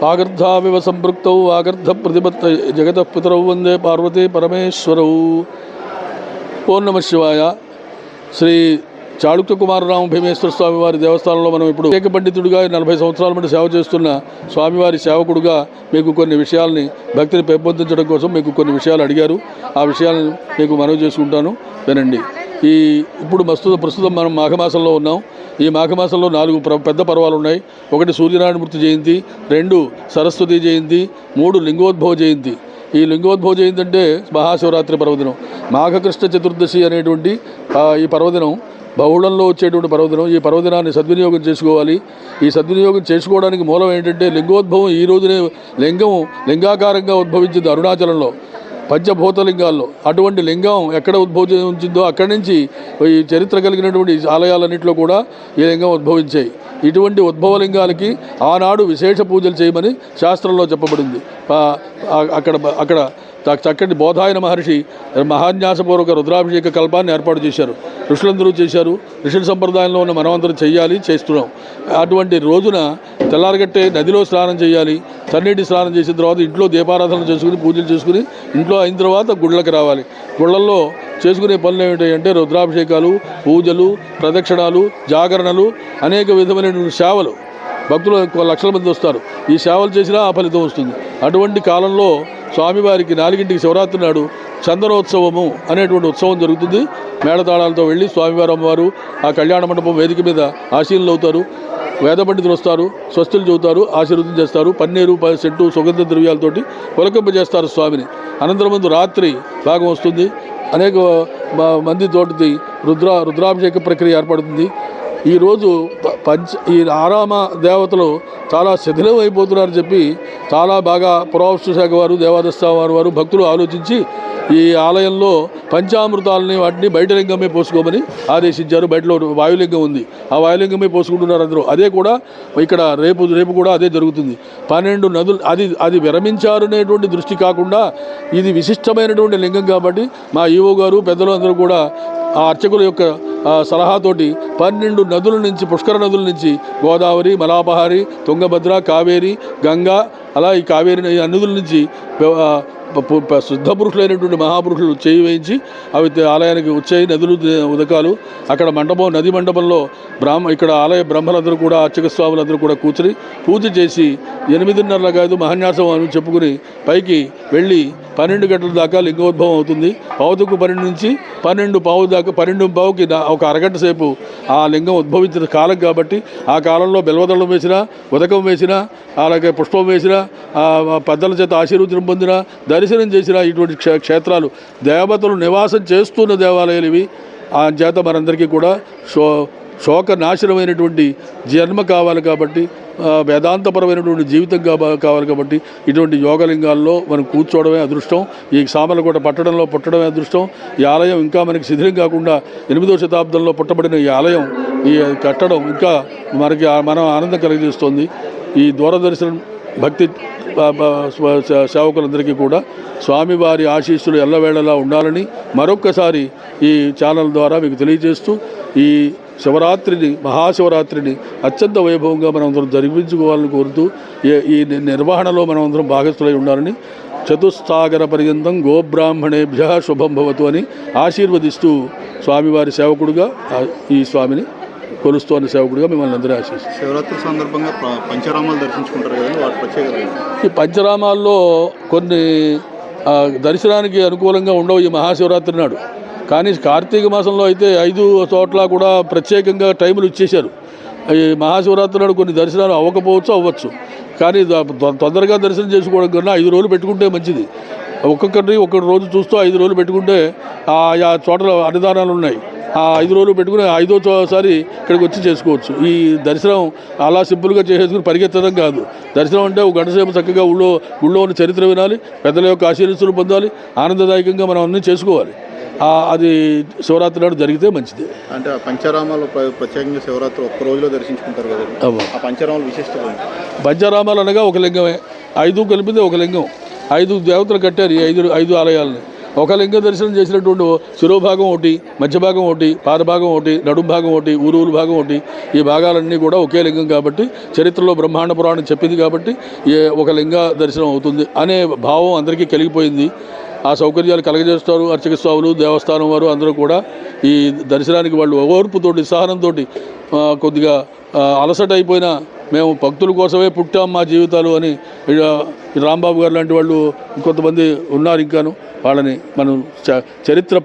ఆగర్ధావివ సంపృక్తౌ ఆగర్ధ ప్రతిపత్త జగతః పితరౌ వందే పార్వతీ పరమేశ్వరౌ. ఓం నమః శివాయ. శ్రీ చాళుక్య కుమారరామ భీమేశ్వర స్వామి వారి దేవస్థానంలో మనం ఇప్పుడు ఏక పండితుడిగా 40 సంవత్సరాల నుండి సేవ చేస్తున్న స్వామివారి సేవకుడుగా మీకు కొన్ని విషయాల్ని భక్తిని పెంపొందించడం కోసం మీకు కొన్ని విషయాలు అడిగారు. ఆ విషయాలను మీకు మనవి చేసుకుంటాను, వినండి. ఇప్పుడు ప్రస్తుతం మనం మాఘమాసంలో ఉన్నాం. ఈ మాఘమాసంలో 4 పెద్ద పర్వాలు ఉన్నాయి. 1 సూర్యనారాయణమూర్తి జయంతి, 2 సరస్వతి జయంతి, 3 లింగోద్భవ జయంతి. ఈ లింగోద్భవ జయంతి అంటే మహాశివరాత్రి పర్వదినం. మాఘకృష్ణ చతుర్దశి అనేటువంటి ఈ పర్వదినం బహుళంలో వచ్చేటువంటి పర్వదినం. ఈ పర్వదినాన్ని సద్వినియోగం చేసుకోవాలి. ఈ సద్వినియోగం చేసుకోవడానికి మూలం ఏంటంటే లింగోద్భవం ఈ రోజునే లింగాకారంగా ఉద్భవించింది అరుణాచలంలో, పంచభూతలింగాల్లో. అటువంటి లింగం ఎక్కడ ఉద్భవించిందో అక్కడి నుంచి ఈ చరిత్ర కలిగినటువంటి ఆలయాలన్నింటిలో కూడా ఈ లింగం ఉద్భవించాయి. ఇటువంటి ఉద్భవలింగాలకి ఆనాడు విశేష పూజలు చేయమని శాస్త్రంలో చెప్పబడింది. అక్కడ చక్కటి బోధాయన మహర్షి మహాన్యాసపూర్వక రుద్రాభిషేక కల్పాన్ని ఏర్పాటు చేశారు. ఋషులందరూ చేశారు. ఋషుల సంప్రదాయంలో ఉన్న మనమందరం చేస్తున్నాం. అటువంటి రోజున తెల్లారగట్టే నదిలో స్నానం చేయాలి. చన్నీటి స్నానం చేసిన తర్వాత ఇంట్లో దీపారాధన చేసుకుని పూజలు చేసుకుని ఇంట్లో అయిన తర్వాత గుళ్ళకి రావాలి. గుళ్ళల్లో చేసుకునే పనులు ఏమిటంటే రుద్రాభిషేకాలు, పూజలు, ప్రదక్షిణాలు, జాగరణలు, అనేక విధమైన సేవలు. భక్తులు లక్షల మంది వస్తారు. ఈ సేవలు చేసినా ఆ ఫలితం వస్తుంది. అటువంటి కాలంలో స్వామివారికి 4ంటికి శివరాత్రి నాడు చందనోత్సవము అనేటువంటి ఉత్సవం జరుగుతుంది. మేళతాళాలతో వెళ్ళి స్వామివారు అమ్మవారు ఆ కళ్యాణ మండపం వేదిక మీద ఆశీనులు అవుతారు. వేద పండితులు వస్తారు, స్వస్తులు చెబుతారు, ఆశీర్వదం చేస్తారు. పన్నీరు, చెట్టు, సుగంధ ద్రవ్యాలతోటి పులకింపజేస్తారు స్వామిని. అనంతరం ముందు రాత్రి భాగం వస్తుంది. అనేక మంది తోటి రుద్రాభిషేక ప్రక్రియ ఏర్పడుతుంది. ఈరోజు ఈ ఆరామ దేవతలు చాలా శిథిలం అయిపోతున్నారని చెప్పి చాలా బాగా పురావస్తు శాఖ వారు, దేవాదాయ వారు భక్తులు ఆలోచించి ఈ ఆలయంలో పంచామృతాలని వాటిని బయట లింగమే పోసుకోమని ఆదేశించారు. బయటలో వాయులింగం ఉంది, ఆ వాయులింగమే పోసుకుంటున్నారు అందరూ. అదే కూడా ఇక్కడ రేపు కూడా అదే జరుగుతుంది. 12 నదులు అది విరమించారు అనేటువంటి దృష్టి కాకుండా ఇది విశిష్టమైనటువంటి లింగం కాబట్టి మా ఈవో గారు పెద్దలు అందరూ కూడా ఆ అర్చకుల యొక్క సలహాతోటి 12 నదుల నుంచి, పుష్కర నదుల నుంచి గోదావరి, మలాపహారి, తుంగభద్ర, కావేరి, గంగా, అలా ఈ కావేరి నదుల నుంచి శుద్ధ పురుషులైనటువంటి మహాపురుషులు చేయి వేయించి అవి ఆలయానికి వచ్చాయి. నదులు ఉదకాలు అక్కడ నది మండపంలో ఇక్కడ ఆలయ బ్రహ్మలందరూ కూడా, అర్చక స్వాములందరూ కూడా కూర్చుని పూజ చేసి 8:30 మహాన్యాసం అని చెప్పుకుని పైకి వెళ్ళి 12 గంటల దాకా లింగోద్భవం అవుతుంది. పావుతుకు 12 నుంచి 12:15 దాకా, 12:15కి ఒక అరగంట సేపు ఆ లింగం ఉద్భవించిన కాలం కాబట్టి ఆ కాలంలో బెల్వదళం వేసినా, ఉదకం వేసినా, అలాగే పుష్పం వేసినా, పెద్దల చేత ఆశీర్వచనం పొందిన, దర్శనం చేసిన ఇటువంటి క్షేత్రాలు దేవతలు నివాసం చేస్తున్న దేవాలయాలు ఇవి. ఆ చేత మనందరికీ కూడా శోక నాశనమైనటువంటి జన్మ కావాలి కాబట్టి, వేదాంతపరమైనటువంటి జీవితం కావాలి కాబట్టి ఇటువంటి యోగలింగాల్లో మనం కూర్చోవడమే అదృష్టం. ఈ సామర్లకోట పట్టడంలో పుట్టడమే అదృష్టం. ఈ ఆలయం ఇంకా మనకి శిథిలం కాకుండా 8వ శతాబ్దంలో పుట్టబడిన ఈ ఆలయం, ఈ కట్టడం ఇంకా మనం ఆనందం కలిగిస్తుంది. ఈ దూరదర్శనం భక్తి సేవకులందరికీ కూడా స్వామివారి ఆశీస్సులు ఎల్లవేళలా ఉండాలని మరొక్కసారి ఈ ఛానల్ ద్వారా మీకు తెలియజేస్తూ, ఈ శివరాత్రిని, మహాశివరాత్రిని అత్యంత వైభవంగా మనం అందరం జరిపించుకోవాలని కోరుతూ ఈ నిర్వహణలో మనం అందరం భాగస్థులై ఉండాలని, చతుస్సాగర పర్యంతం గోబ్రాహ్మణేభ్య శుభం భవతు అని ఆశీర్వదిస్తూ స్వామివారి సేవకుడుగా ఈ స్వామిని కొలుస్తోన్న సేవకుడిగా మిమ్మల్ని అందరూ ఆశిస్తాం. శివరాత్రి సందర్భంగా పంచరామాలు దర్శించుకుంటారు కదా, వాటి ప్రత్యేకత. ఈ పంచరామాల్లో కొన్ని దర్శనానికి అనుకూలంగా ఉండవు ఈ మహాశివరాత్రి నాడు. కానీ కార్తీక మాసంలో అయితే 5 చోట్ల కూడా ప్రత్యేకంగా టైములు ఇచ్చేశారు. ఈ మహాశివరాత్రి నాడు కొన్ని దర్శనాలు అవ్వచ్చు. కానీ తొందరగా దర్శనం చేసుకోవడం కన్నా 5 రోజులు పెట్టుకుంటే మంచిది. ఒక్కొక్క రోజు చూస్తూ 5 రోజులు పెట్టుకుంటే ఆయా చోట్ల అన్నదానాలు ఉన్నాయి. ఆ 5 రోజులు పెట్టుకుని 5వసారి ఇక్కడికి వచ్చి చేసుకోవచ్చు. ఈ దర్శనం అలా సింపుల్గా చేసేసుకుని పరిగెత్తడం కాదు. దర్శనం అంటే 1 గంట సేపు చక్కగా గుళ్ళో ఉన్న చరిత్ర వినాలి, పెద్దల యొక్క ఆశీర్వాదాలు పొందాలి, ఆనందదాయకంగా మనం అన్నీ చేసుకోవాలి. అది శివరాత్రి నాడు జరిగితే మంచిది. అంటే పంచరామాలు ప్రత్యేకంగా శివరాత్రి ఒక్క రోజులో దర్శించుకుంటారు కదా, ఆ పంచరామాలు విశిష్టత. పంచరామాలు అనగా ఒక లింగమే, 5 కలిపితే ఒక లింగం. 5 దేవతలు కట్టారు ఈ 5 ఆలయాలని. ఒక లింగ దర్శనం చేసినటువంటి శిరోభాగం ఒకటి, మధ్య భాగం ఒకటి, పాదభాగం ఒకటి, నడుం భాగం ఒకటి, ఊరు భాగం ఒకటి, ఈ భాగాలన్నీ కూడా ఒకే లింగం కాబట్టి చరిత్రలో బ్రహ్మాండ పురాణం చెప్పింది కాబట్టి ఒక లింగ దర్శనం అవుతుంది అనే భావం అందరికీ కలిగిపోయింది. ఆ సౌకర్యాలు కలగజేస్తారు అర్చక స్వాములు, దేవస్థానం వారు అందరూ కూడా. ఈ దర్శనానికి వాళ్ళు ఓర్పుతోటి, సహనంతో, కొద్దిగా అలసట అయిపోయినా మేము భక్తుల కోసమే పుట్టాం మా జీవితాలు అని రాంబాబు గారు లాంటి వాళ్ళు కొంతమంది ఉన్నారు. ఇంకాను వాళ్ళని మనం చరిత్ర